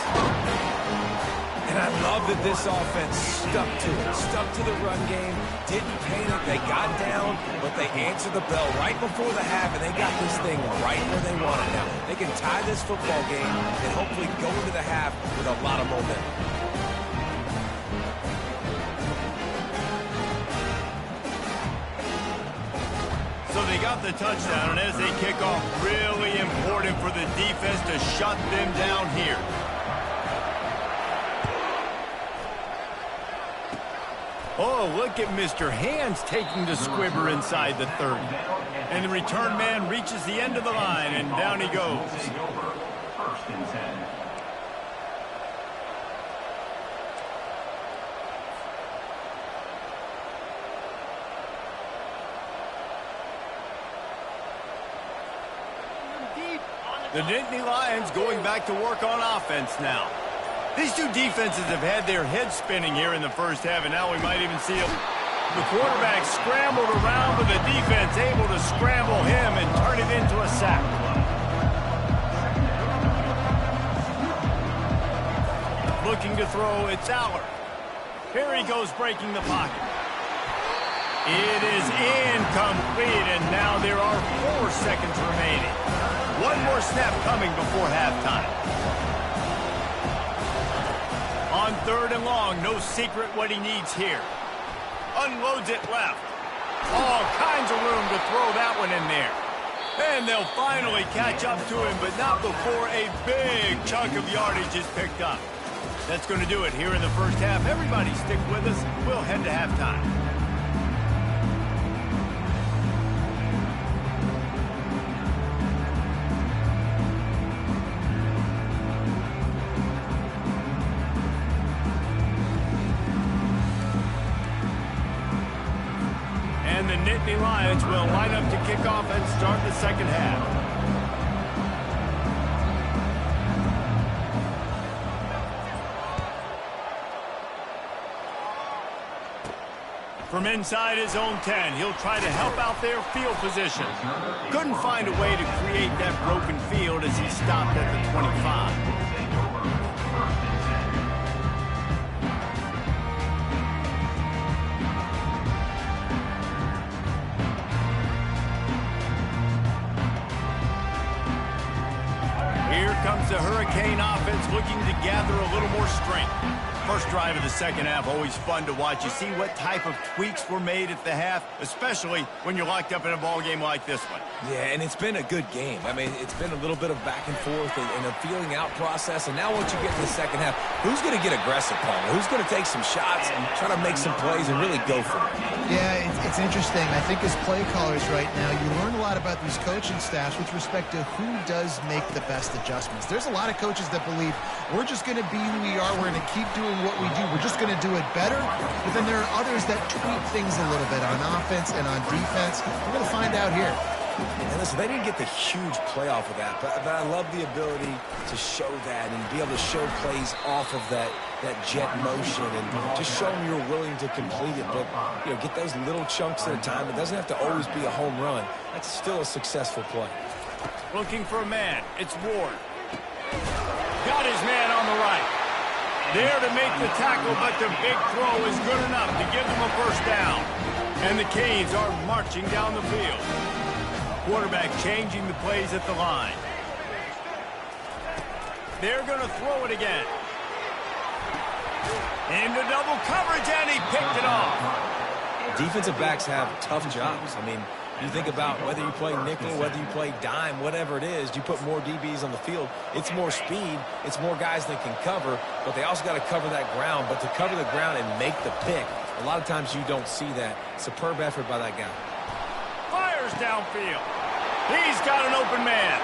And I love that this offense stuck to it, stuck to the run game, didn't panic, they got down, but they answered the bell right before the half, and they got this thing right where they want it now. They can tie this football game and hopefully go into the half with a lot of momentum. So they got the touchdown, and as they kick off, really important for the defense to shut them down here. Oh, look at Mr. Hands taking the squibber inside the 30. And the return man reaches the end of the line, and down he goes. First and 10. The Nittany Lions going back to work on offense now. These two defenses have had their heads spinning here in the first half, and now we might even see them. The quarterback scrambled around, but the defense able to scramble him and turn it into a sack. Looking to throw, it's Aller. Here he goes breaking the pocket. It is incomplete, and now there are 4 seconds remaining. One more snap coming before halftime. On 3rd and long, no secret what he needs here. Unloads it left. All kinds of room to throw that one in there. And they'll finally catch up to him, but not before a big chunk of yardage is picked up. That's going to do it here in the first half. Everybody stick with us. We'll head to halftime. And the Nittany Lions will line up to kick off and start the second half. From inside his own 10, he'll try to help out their field position. Couldn't find a way to create that broken field as he stopped at the 25. Here comes the Hurricane offense looking to gather a little more strength. First drive of the second half, always fun to watch. You see what type of tweaks were made at the half, especially when you're locked up in a ball game like this one. Yeah, and it's been a good game. I mean, it's been a little bit of back and forth and a feeling out process. And now once you get to the second half, who's going to get aggressive, Paul? Who's going to take some shots and try to make some plays and really go for it? Yeah, it's interesting. I think as play callers right now, you learn a lot about these coaching staffs with respect to who does make the best adjustments. There's a lot of coaches that believe we're just going to be who we are. We're going to keep doing what we do. We're just going to do it better. But then there are others that tweak things a little bit on offense and on defense. We're going to find out here. And listen, they didn't get the huge playoff of that, but I love the ability to show that and be able to show plays off of that jet motion and just show them you're willing to complete it. But, you know, get those little chunks at a time. It doesn't have to always be a home run. That's still a successful play. Looking for a man. It's Ward. Got his man on the right. There to make the tackle, but the big throw is good enough to give them a first down. And the Canes are marching down the field. Quarterback changing the plays at the line. They're going to throw it again. Into double coverage, and he picked it off. Defensive backs have tough jobs. I mean, you think about whether you play nickel, whether you play dime, whatever it is, you put more DBs on the field. It's more speed. It's more guys that can cover, but they also got to cover that ground. But to cover the ground and make the pick, a lot of times you don't see that. Superb effort by that guy. Fire! downfield. He's got an open man.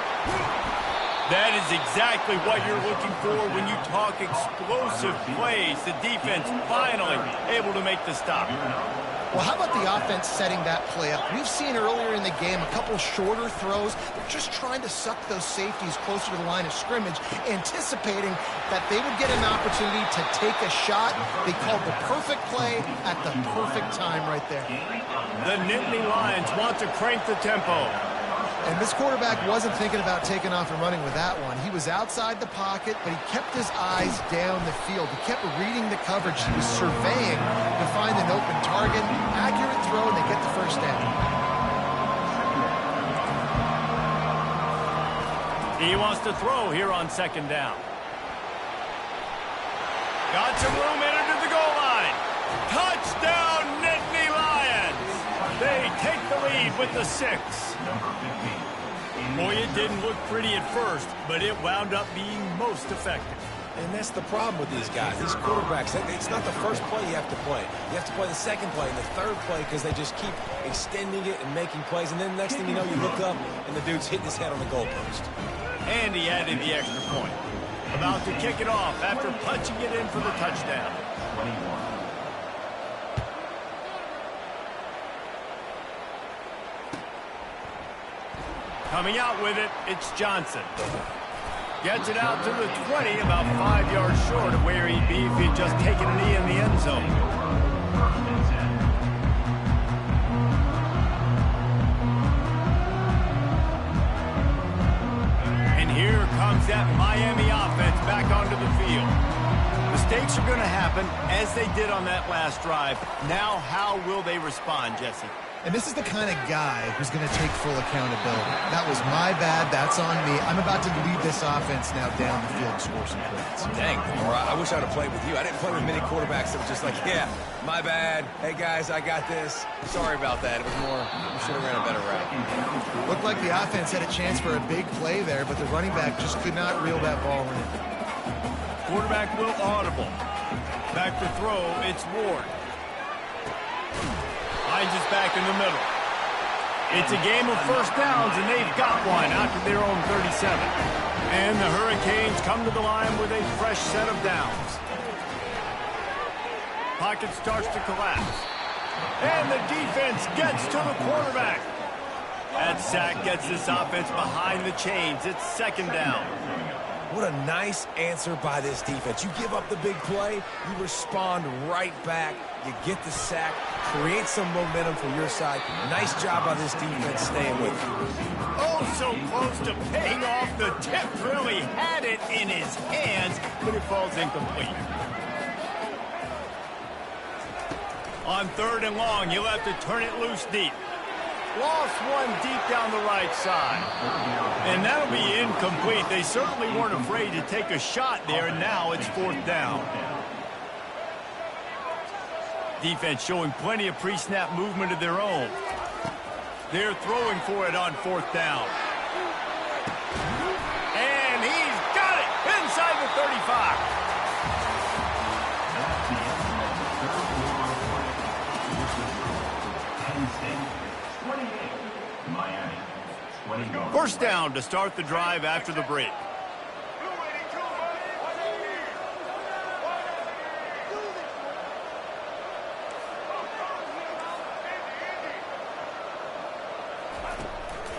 That is exactly what you're looking for when you talk explosive plays. The defense finally able to make the stop. Well, how about the offense setting that play up? We've seen earlier in the game a couple shorter throws. They're just trying to suck those safeties closer to the line of scrimmage, anticipating that they would get an opportunity to take a shot. They called the perfect play at the perfect time right there. The Nittany Lions want to crank the tempo. And this quarterback wasn't thinking about taking off and running with that one. He was outside the pocket, but he kept his eyes down the field. He kept reading the coverage. He was surveying to find an open target. Accurate throw, and they get the first down. He wants to throw here on second down. Got some room, entered to the goal line. Touchdown, Nittany Lions! They take the lead with the 6. Boy, it didn't look pretty at first, but it wound up being most effective. And that's the problem with these guys, these quarterbacks. It's not the first play you have to play. You have to play the second play and the third play because they just keep extending it and making plays. And then next thing you know, you look up and the dude's hitting his head on the goalpost. And he added the extra point. About to kick it off after punching it in for the touchdown. 21. Coming out with it, it's Johnson. Gets it out to the 20, about 5 yards short of where he'd be if he'd just taken a knee in the end zone. And here comes that Miami offense back onto the field. Mistakes are going to happen, as they did on that last drive. Now, how will they respond, Jesse? And this is the kind of guy who's going to take full accountability. That was my bad. That's on me. I'm about to lead this offense now down the field and score some points. Dang, Laura, I wish I'd have played with you. I didn't play with many quarterbacks that were just like, yeah, my bad. Hey, guys, I got this. Sorry about that. It was more, we should have ran a better route. Looked like the offense had a chance for a big play there, but the running back just could not reel that ball in. Quarterback will audible. Back to throw, it's Ward. Finds us back in the middle. It's a game of first downs, and they've got one out to their own 37. And the Hurricanes come to the line with a fresh set of downs. Pocket starts to collapse. And the defense gets to the quarterback. That sack gets this offense behind the chains. It's second down. What a nice answer by this defense. You give up the big play, you respond right back, you get the sack, create some momentum for your side. Nice job by this defense staying with you. Oh, so close to paying off. The tip really had it in his hands, but it falls incomplete. On third and long, he'll have to turn it loose deep. Lost one deep down the right side. And that'll be incomplete. They certainly weren't afraid to take a shot there, and now it's fourth down. Defense showing plenty of pre-snap movement of their own. They're throwing for it on fourth down. And he's got it inside the 35. First down to start the drive after the break.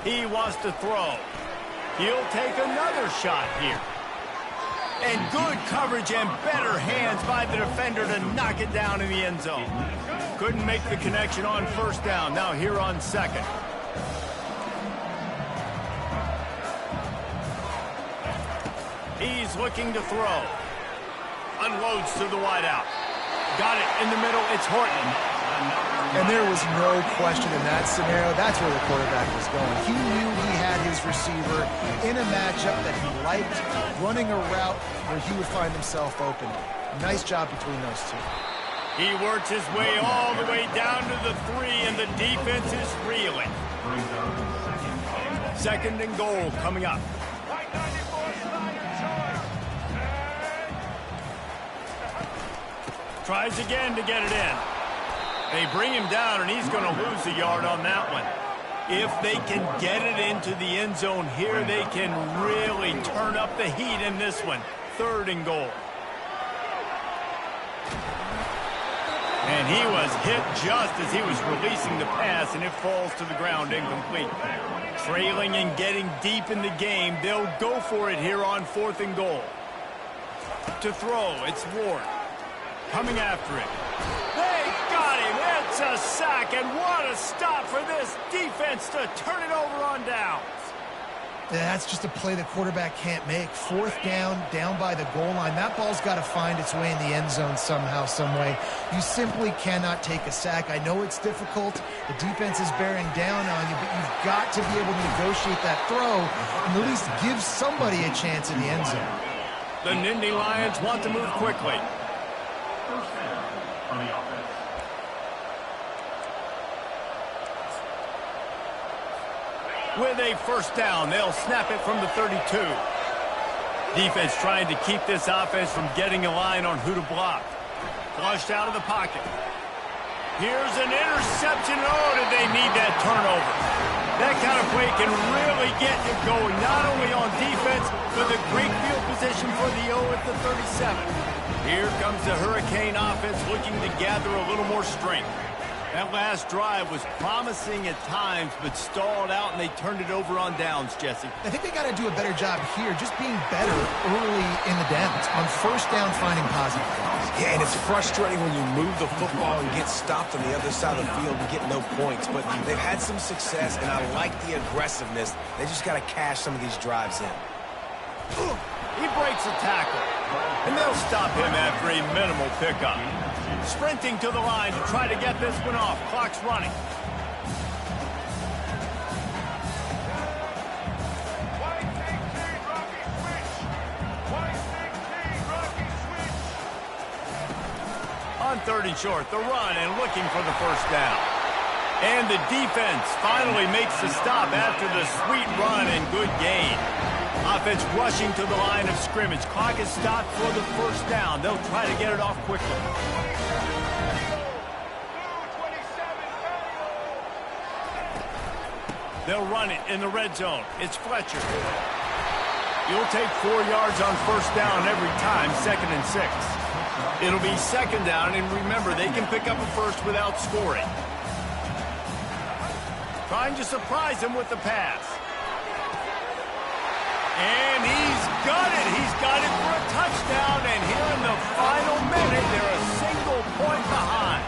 He wants to throw. He'll take another shot here. And good coverage and better hands by the defender to knock it down in the end zone. Couldn't make the connection on first down. Now here on second. He's looking to throw. Unloads to the wideout. Got it in the middle. It's Horton. And there was no question in that scenario. That's where the quarterback was going. He knew he had his receiver in a matchup that he liked, running a route where he would find himself open. Nice job between those two. He works his way all the way down to the 3, and the defense is reeling. Second and goal coming up. Tries again to get it in. They bring him down, and he's going to lose a yard on that one. If they can get it into the end zone here, they can really turn up the heat in this one. 3rd and goal. And he was hit just as he was releasing the pass, and it falls to the ground incomplete. Trailing and getting deep in the game, they'll go for it here on 4th and goal. To throw, it's Ward. Coming after it. They got him. It's a sack, and what a stop for this defense to turn it over on downs. That's just a play the quarterback can't make. 4th down, down by the goal line. That ball's got to find its way in the end zone somehow, some way. You simply cannot take a sack. I know it's difficult. The defense is bearing down on you, but you've got to be able to negotiate that throw and at least give somebody a chance in the end zone. The Nittany Lions want to move quickly. First down on the offense. With a 1st down, they'll snap it from the 32. Defense trying to keep this offense from getting a line on who to block. Flushed out of the pocket. Here's an interception. Oh, did they need that turnover? That kind of play can really get you going, not only on defense, but the great field position for the O at the 37. Here comes the Hurricane offense looking to gather a little more strength. That last drive was promising at times, but stalled out, and they turned it over on downs, Jesse. I think they got to do a better job here, just being better early in the downs. On 1st down, finding positive things. Yeah, and it's frustrating when you move the football and get stopped on the other side of the field and get no points. But they've had some success, and I like the aggressiveness. They just got to cash some of these drives in. He breaks a tackle, and they'll stop him after a minimal pickup. Sprinting to the line to try to get this one off. Clock's running. On 3rd and short, the run and looking for the 1st down. And the defense finally makes the stop after the sweet run and good gain. Offense rushing to the line of scrimmage. Clock is stopped for the 1st down. They'll try to get it off quickly. They'll run it in the red zone. It's Fletcher. You'll take 4 yards on 1st down every time, 2nd and 6. It'll be 2nd down, and remember, they can pick up a 1st without scoring. Trying to surprise him with the pass. And he's got it. He's got it for a touchdown, and here in the final minute, they're a single point behind.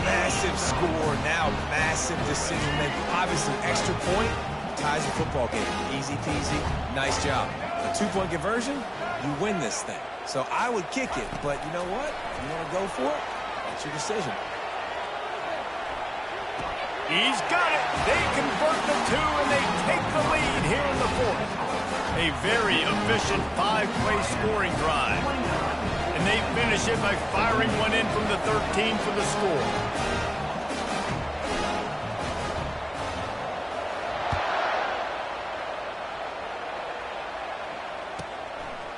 Massive score, now massive decision-making. Obviously, extra point ties the football game. Easy peasy, nice job. A 2-point conversion, you win this thing. So I would kick it, but you know what? You want to go for it? That's your decision. He's got it. They convert the 2, and they take the lead here in the 4th. A very efficient 5-play scoring drive. And they finish it by firing one in from the 13 for the score.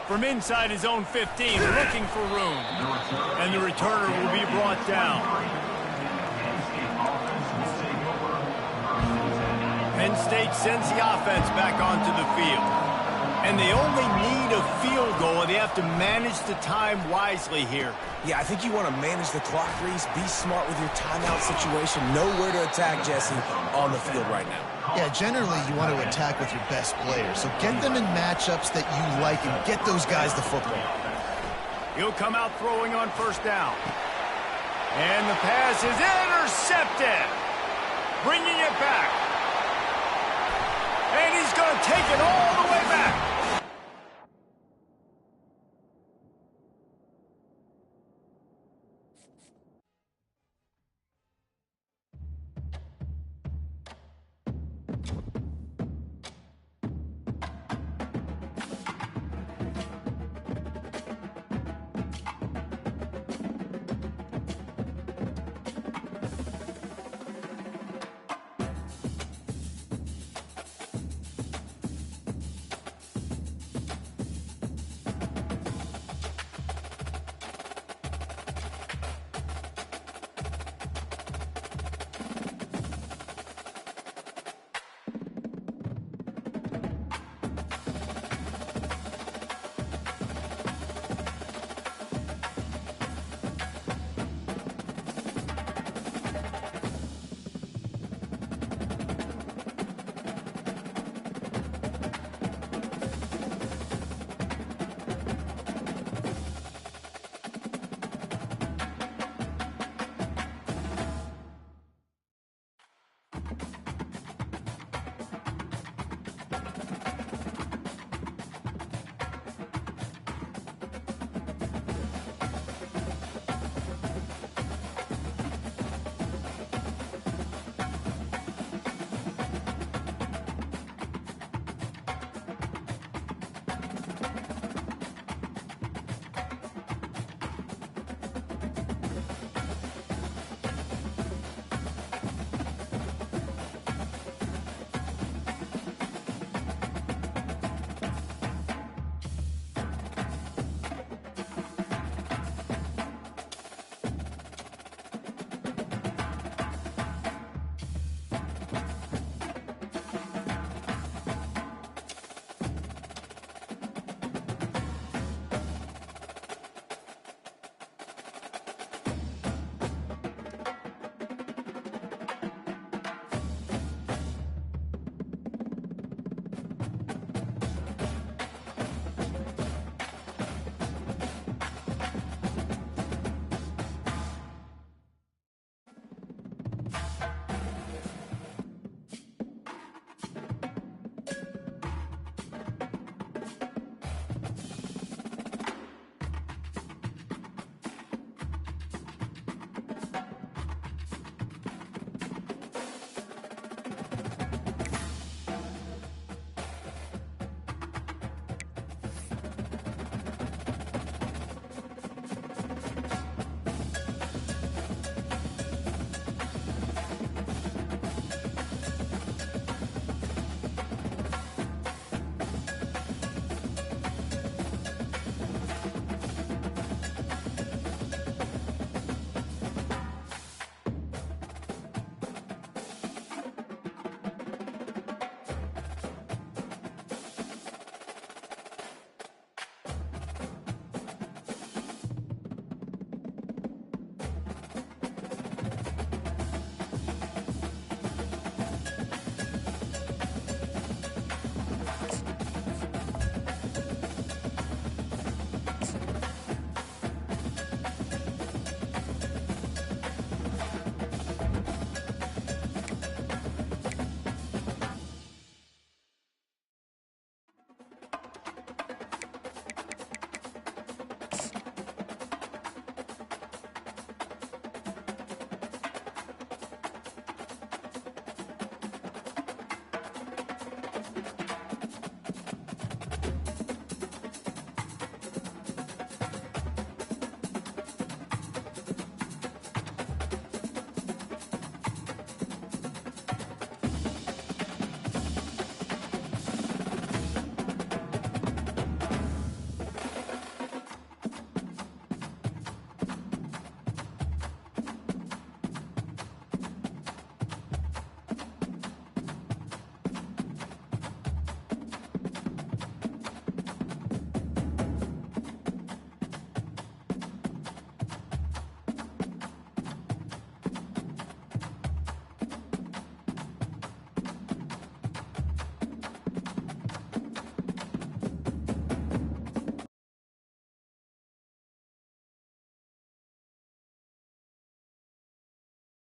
From inside his own 15, looking for room. And the returner will be brought down. Penn State sends the offense back onto the field. And they only need a field goal, and they have to manage the time wisely here. Yeah, I think you want to manage the clock, Reese. Be smart with your timeout situation. Know where to attack, Jesse, on the field right now. Yeah, generally you want to attack with your best players. So get them in matchups that you like and get those guys the football. He'll come out throwing on 1st down. And the pass is intercepted. Bringing it back. And he's going to take it all the